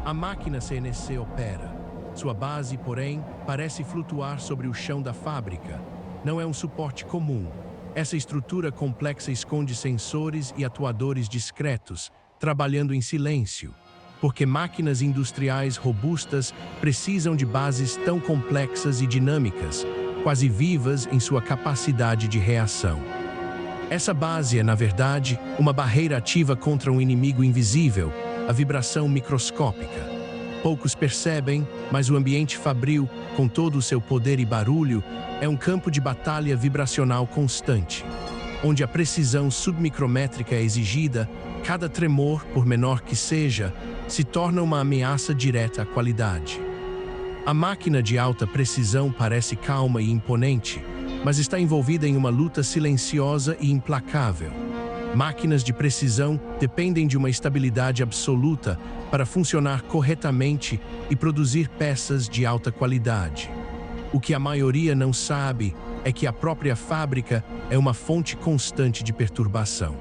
A máquina CNC opera. Sua base, porém, parece flutuar sobre o chão da fábrica. Não é um suporte comum. Essa estrutura complexa esconde sensores e atuadores discretos, trabalhando em silêncio, porque máquinas industriais robustas precisam de bases tão complexas e dinâmicas, quase vivas em sua capacidade de reação. Essa base é, na verdade, uma barreira ativa contra um inimigo invisível, a vibração microscópica. Poucos percebem, mas o ambiente fabril, com todo o seu poder e barulho, é um campo de batalha vibracional constante. Onde a precisão submicrométrica é exigida, cada tremor, por menor que seja, se torna uma ameaça direta à qualidade. A máquina de alta precisão parece calma e imponente, mas está envolvida em uma luta silenciosa e implacável. Máquinas de precisão dependem de uma estabilidade absoluta para funcionar corretamente e produzir peças de alta qualidade. O que a maioria não sabe é que a própria fábrica é uma fonte constante de perturbação.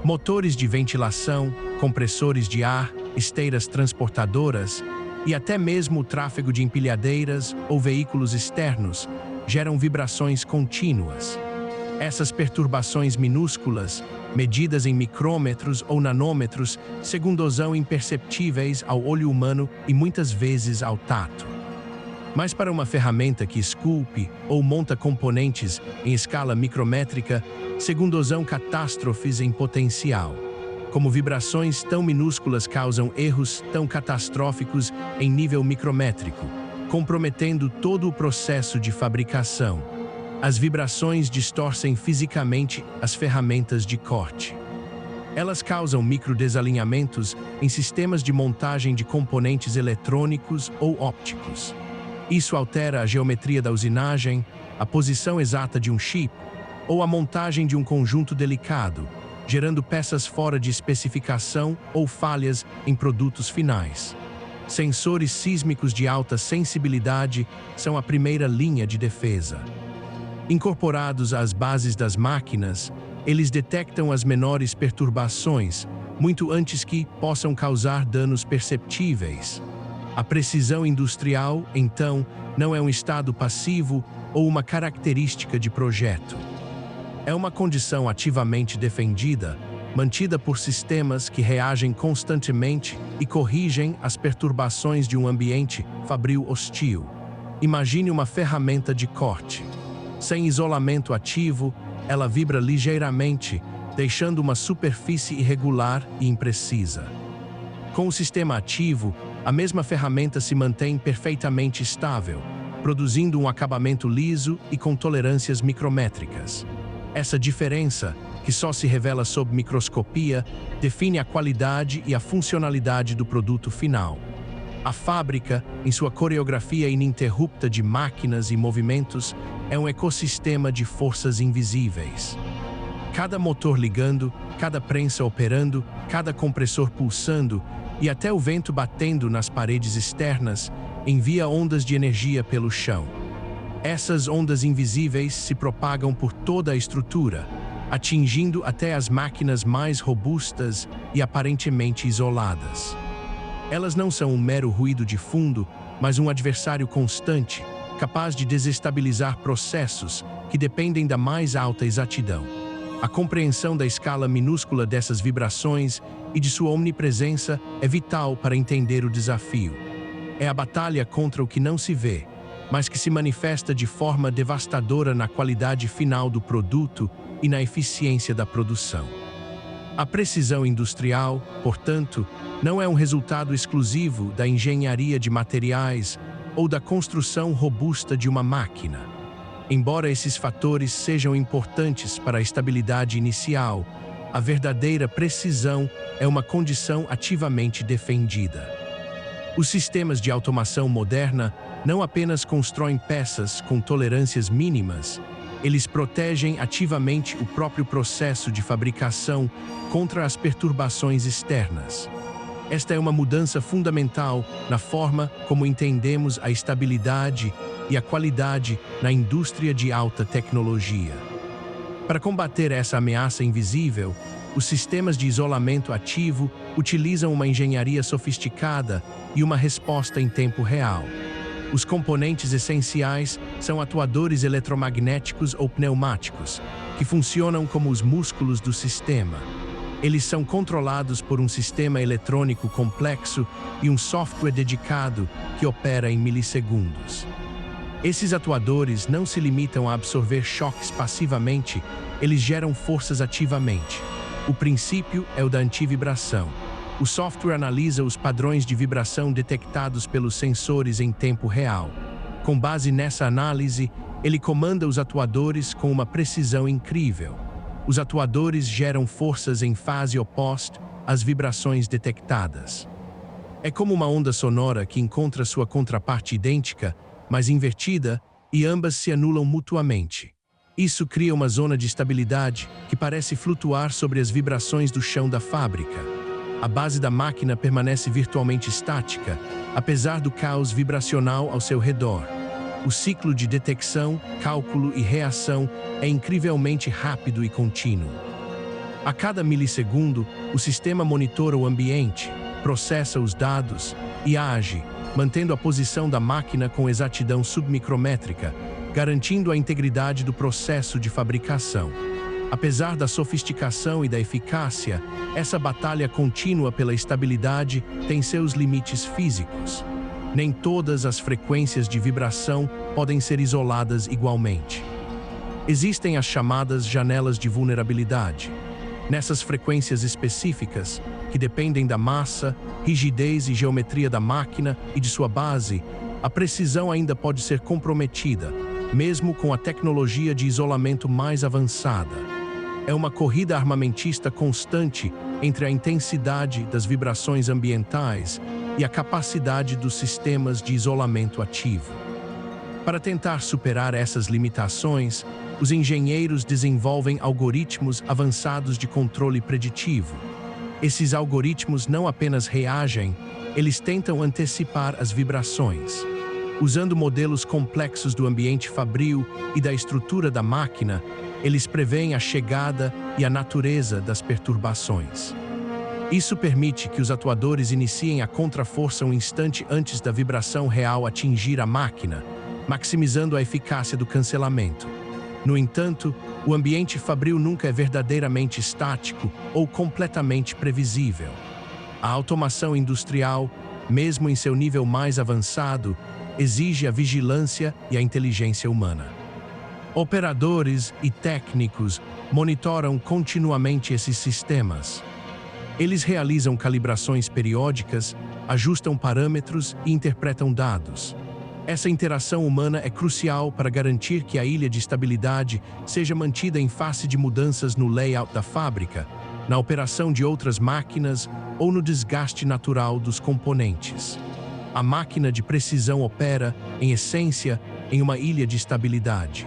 Motores de ventilação, compressores de ar, esteiras transportadoras e até mesmo o tráfego de empilhadeiras ou veículos externos geram vibrações contínuas. Essas perturbações minúsculas, medidas em micrômetros ou nanômetros, são imperceptíveis ao olho humano e muitas vezes ao tato. Mas para uma ferramenta que esculpe ou monta componentes em escala micrométrica, são catástrofes em potencial. Como vibrações tão minúsculas causam erros tão catastróficos em nível micrométrico, comprometendo todo o processo de fabricação. As vibrações distorcem fisicamente as ferramentas de corte. Elas causam microdesalinhamentos em sistemas de montagem de componentes eletrônicos ou ópticos. Isso altera a geometria da usinagem, a posição exata de um chip ou a montagem de um conjunto delicado, gerando peças fora de especificação ou falhas em produtos finais. Sensores sísmicos de alta sensibilidade são a primeira linha de defesa. Incorporados às bases das máquinas, eles detectam as menores perturbações, muito antes que possam causar danos perceptíveis. A precisão industrial, então, não é um estado passivo ou uma característica de projeto. É uma condição ativamente defendida, mantida por sistemas que reagem constantemente e corrigem as perturbações de um ambiente fabril hostil. Imagine uma ferramenta de corte. Sem isolamento ativo, ela vibra ligeiramente, deixando uma superfície irregular e imprecisa. Com o sistema ativo, a mesma ferramenta se mantém perfeitamente estável, produzindo um acabamento liso e com tolerâncias micrométricas. Essa diferença, que só se revela sob microscopia, define a qualidade e a funcionalidade do produto final. A fábrica, em sua coreografia ininterrupta de máquinas e movimentos, é um ecossistema de forças invisíveis. Cada motor ligando, cada prensa operando, cada compressor pulsando e até o vento batendo nas paredes externas envia ondas de energia pelo chão. Essas ondas invisíveis se propagam por toda a estrutura, atingindo até as máquinas mais robustas e aparentemente isoladas. Elas não são um mero ruído de fundo, mas um adversário constante, capaz de desestabilizar processos que dependem da mais alta exatidão. A compreensão da escala minúscula dessas vibrações e de sua omnipresença é vital para entender o desafio. É a batalha contra o que não se vê, mas que se manifesta de forma devastadora na qualidade final do produto e na eficiência da produção. A precisão industrial, portanto, não é um resultado exclusivo da engenharia de materiais ou da construção robusta de uma máquina. Embora esses fatores sejam importantes para a estabilidade inicial, a verdadeira precisão é uma condição ativamente defendida. Os sistemas de automação moderna não apenas constroem peças com tolerâncias mínimas, eles protegem ativamente o próprio processo de fabricação contra as perturbações externas. Esta é uma mudança fundamental na forma como entendemos a estabilidade e a qualidade na indústria de alta tecnologia. Para combater essa ameaça invisível, Os sistemas de isolamento ativo utilizam uma engenharia sofisticada e uma resposta em tempo real. Os componentes essenciais são atuadores eletromagnéticos ou pneumáticos, que funcionam como os músculos do sistema. Eles são controlados por um sistema eletrônico complexo e um software dedicado que opera em milissegundos. Esses atuadores não se limitam a absorver choques passivamente, eles geram forças ativamente. O princípio é o da antivibração. O software analisa os padrões de vibração detectados pelos sensores em tempo real. Com base nessa análise, ele comanda os atuadores com uma precisão incrível. Os atuadores geram forças em fase oposta às vibrações detectadas. É como uma onda sonora que encontra sua contraparte idêntica, mas invertida, e ambas se anulam mutuamente. Isso cria uma zona de estabilidade que parece flutuar sobre as vibrações do chão da fábrica. A base da máquina permanece virtualmente estática, apesar do caos vibracional ao seu redor. O ciclo de detecção, cálculo e reação é incrivelmente rápido e contínuo. A cada milissegundo, o sistema monitora o ambiente, processa os dados e age, mantendo a posição da máquina com exatidão submicrométrica, garantindo a integridade do processo de fabricação. Apesar da sofisticação e da eficácia, essa batalha contínua pela estabilidade tem seus limites físicos. Nem todas as frequências de vibração podem ser isoladas igualmente. Existem as chamadas janelas de vulnerabilidade. Nessas frequências específicas, que dependem da massa, rigidez e geometria da máquina e de sua base, a precisão ainda pode ser comprometida, mesmo com a tecnologia de isolamento mais avançada. É uma corrida armamentista constante entre a intensidade das vibrações ambientais e a capacidade dos sistemas de isolamento ativo. Para tentar superar essas limitações, os engenheiros desenvolvem algoritmos avançados de controle preditivo. Esses algoritmos não apenas reagem, eles tentam antecipar as vibrações. Usando modelos complexos do ambiente fabril e da estrutura da máquina, eles preveem a chegada e a natureza das perturbações. Isso permite que os atuadores iniciem a contraforça um instante antes da vibração real atingir a máquina, maximizando a eficácia do cancelamento. No entanto, o ambiente fabril nunca é verdadeiramente estático ou completamente previsível. A automação industrial, mesmo em seu nível mais avançado, exige a vigilância e a inteligência humana. Operadores e técnicos monitoram continuamente esses sistemas. Eles realizam calibrações periódicas, ajustam parâmetros e interpretam dados. Essa interação humana é crucial para garantir que a ilha de estabilidade seja mantida em face de mudanças no layout da fábrica, na operação de outras máquinas ou no desgaste natural dos componentes. A máquina de precisão opera, em essência, em uma ilha de estabilidade.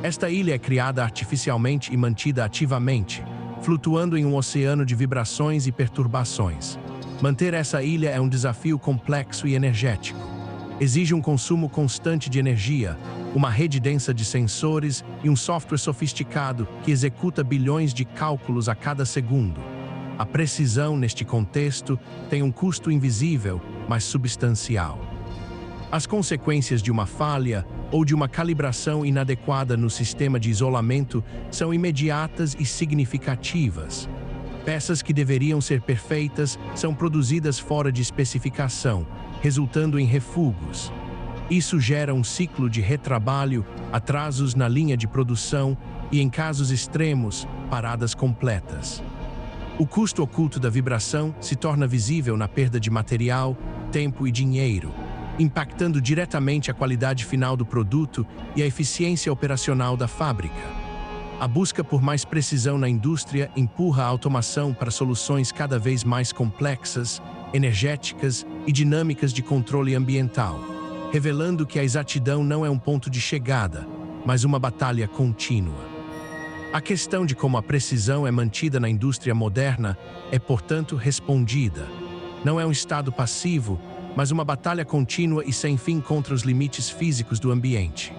Esta ilha é criada artificialmente e mantida ativamente, flutuando em um oceano de vibrações e perturbações. Manter essa ilha é um desafio complexo e energético. Exige um consumo constante de energia, uma rede densa de sensores e um software sofisticado que executa bilhões de cálculos a cada segundo. A precisão, neste contexto, tem um custo invisível, mas substancial. As consequências de uma falha ou de uma calibração inadequada no sistema de isolamento são imediatas e significativas. Peças que deveriam ser perfeitas são produzidas fora de especificação, resultando em refugos. Isso gera um ciclo de retrabalho, atrasos na linha de produção e, em casos extremos, paradas completas. O custo oculto da vibração se torna visível na perda de material, tempo e dinheiro, impactando diretamente a qualidade final do produto e a eficiência operacional da fábrica. A busca por mais precisão na indústria empurra a automação para soluções cada vez mais complexas, energéticas e dinâmicas de controle ambiental, revelando que a exatidão não é um ponto de chegada, mas uma batalha contínua. A questão de como a precisão é mantida na indústria moderna é, portanto, respondida. Não é um estado passivo, mas uma batalha contínua e sem fim contra os limites físicos do ambiente.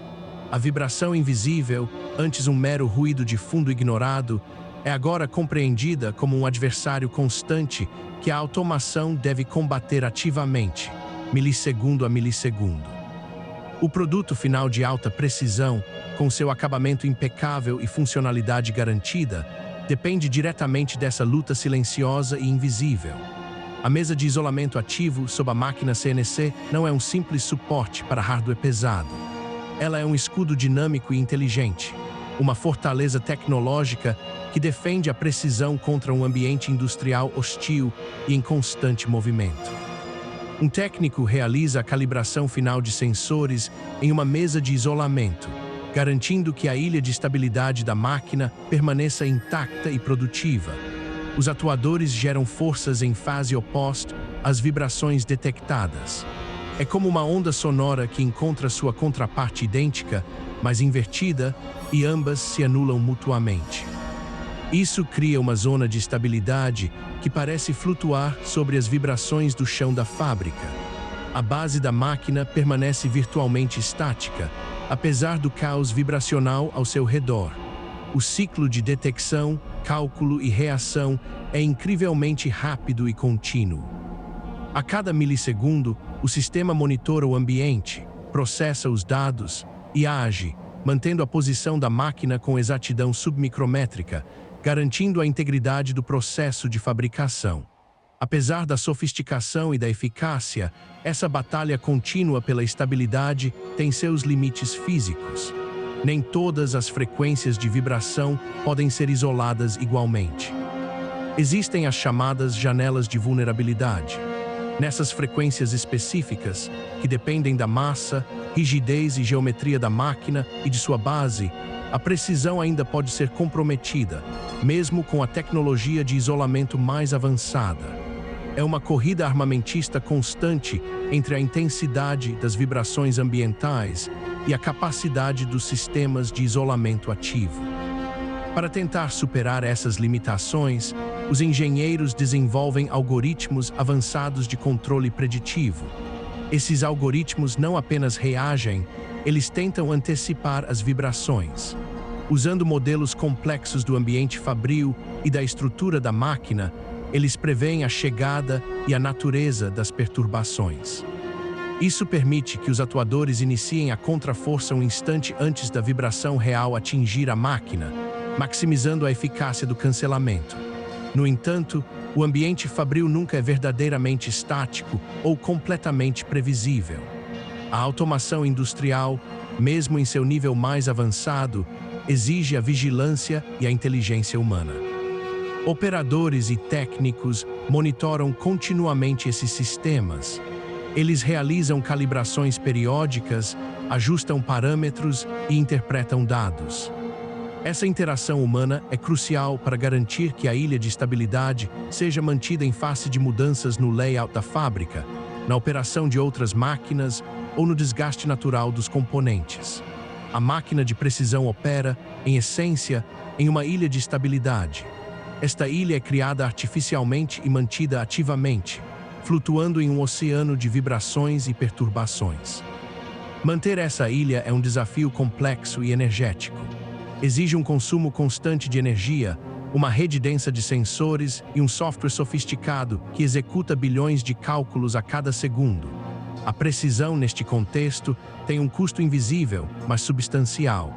A vibração invisível, antes um mero ruído de fundo ignorado, é agora compreendida como um adversário constante que a automação deve combater ativamente, milissegundo a milissegundo. O produto final de alta precisão, com seu acabamento impecável e funcionalidade garantida, depende diretamente dessa luta silenciosa e invisível. A mesa de isolamento ativo sob a máquina CNC não é um simples suporte para hardware pesado. Ela é um escudo dinâmico e inteligente, uma fortaleza tecnológica que defende a precisão contra um ambiente industrial hostil e em constante movimento. Um técnico realiza a calibração final de sensores em uma mesa de isolamento, garantindo que a ilha de estabilidade da máquina permaneça intacta e produtiva. Os atuadores geram forças em fase oposta às vibrações detectadas. É como uma onda sonora que encontra sua contraparte idêntica, mas invertida, e ambas se anulam mutuamente. Isso cria uma zona de estabilidade que parece flutuar sobre as vibrações do chão da fábrica. A base da máquina permanece virtualmente estática, apesar do caos vibracional ao seu redor. O ciclo de detecção, cálculo e reação é incrivelmente rápido e contínuo. A cada milissegundo, o sistema monitora o ambiente, processa os dados e age, mantendo a posição da máquina com exatidão submicrométrica, garantindo a integridade do processo de fabricação. Apesar da sofisticação e da eficácia, essa batalha contínua pela estabilidade tem seus limites físicos. Nem todas as frequências de vibração podem ser isoladas igualmente. Existem as chamadas janelas de vulnerabilidade. Nessas frequências específicas, que dependem da massa, rigidez e geometria da máquina e de sua base, a precisão ainda pode ser comprometida, mesmo com a tecnologia de isolamento mais avançada. É uma corrida armamentista constante entre a intensidade das vibrações ambientais e a capacidade dos sistemas de isolamento ativo. Para tentar superar essas limitações, os engenheiros desenvolvem algoritmos avançados de controle preditivo. Esses algoritmos não apenas reagem, eles tentam antecipar as vibrações. Usando modelos complexos do ambiente fabril e da estrutura da máquina, eles preveem a chegada e a natureza das perturbações. Isso permite que os atuadores iniciem a contraforça um instante antes da vibração real atingir a máquina, maximizando a eficácia do cancelamento. No entanto, o ambiente fabril nunca é verdadeiramente estático ou completamente previsível. A automação industrial, mesmo em seu nível mais avançado, exige a vigilância e a inteligência humana. Operadores e técnicos monitoram continuamente esses sistemas. Eles realizam calibrações periódicas, ajustam parâmetros e interpretam dados. Essa interação humana é crucial para garantir que a ilha de estabilidade seja mantida em face de mudanças no layout da fábrica, na operação de outras máquinas ou no desgaste natural dos componentes. A máquina de precisão opera, em essência, em uma ilha de estabilidade. Esta ilha é criada artificialmente e mantida ativamente, flutuando em um oceano de vibrações e perturbações. Manter essa ilha é um desafio complexo e energético. Exige um consumo constante de energia, uma rede densa de sensores e um software sofisticado que executa bilhões de cálculos a cada segundo. A precisão neste contexto tem um custo invisível, mas substancial.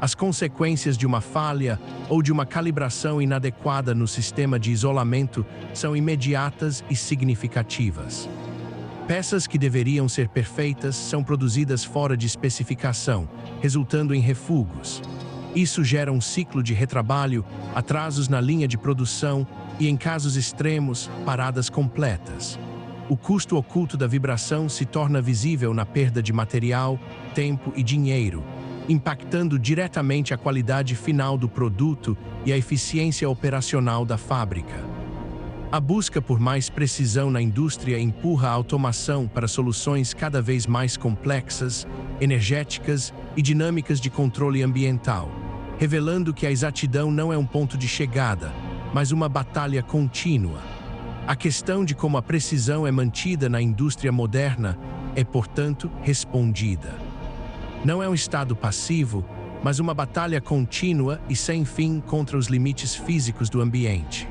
As consequências de uma falha ou de uma calibração inadequada no sistema de isolamento são imediatas e significativas. Peças que deveriam ser perfeitas são produzidas fora de especificação, resultando em refugos. Isso gera um ciclo de retrabalho, atrasos na linha de produção e, em casos extremos, paradas completas. O custo oculto da vibração se torna visível na perda de material, tempo e dinheiro, impactando diretamente a qualidade final do produto e a eficiência operacional da fábrica. A busca por mais precisão na indústria empurra a automação para soluções cada vez mais complexas, energéticas e dinâmicas de controle ambiental, revelando que a exatidão não é um ponto de chegada, mas uma batalha contínua. A questão de como a precisão é mantida na indústria moderna é, portanto, respondida. Não é um estado passivo, mas uma batalha contínua e sem fim contra os limites físicos do ambiente.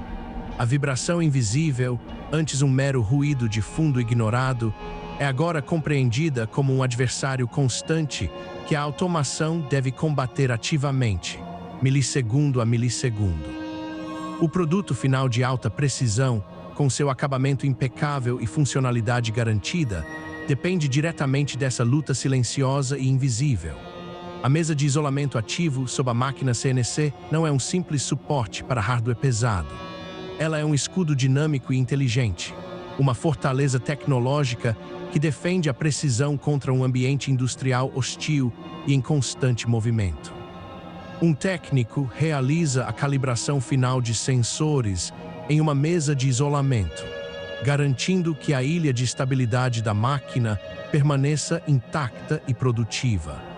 A vibração invisível, antes um mero ruído de fundo ignorado, é agora compreendida como um adversário constante que a automação deve combater ativamente, milissegundo a milissegundo. O produto final de alta precisão, com seu acabamento impecável e funcionalidade garantida, depende diretamente dessa luta silenciosa e invisível. A mesa de isolamento ativo sob a máquina CNC não é um simples suporte para hardware pesado. Ela é um escudo dinâmico e inteligente, uma fortaleza tecnológica que defende a precisão contra um ambiente industrial hostil e em constante movimento. Um técnico realiza a calibração final de sensores em uma mesa de isolamento, garantindo que a ilha de estabilidade da máquina permaneça intacta e produtiva.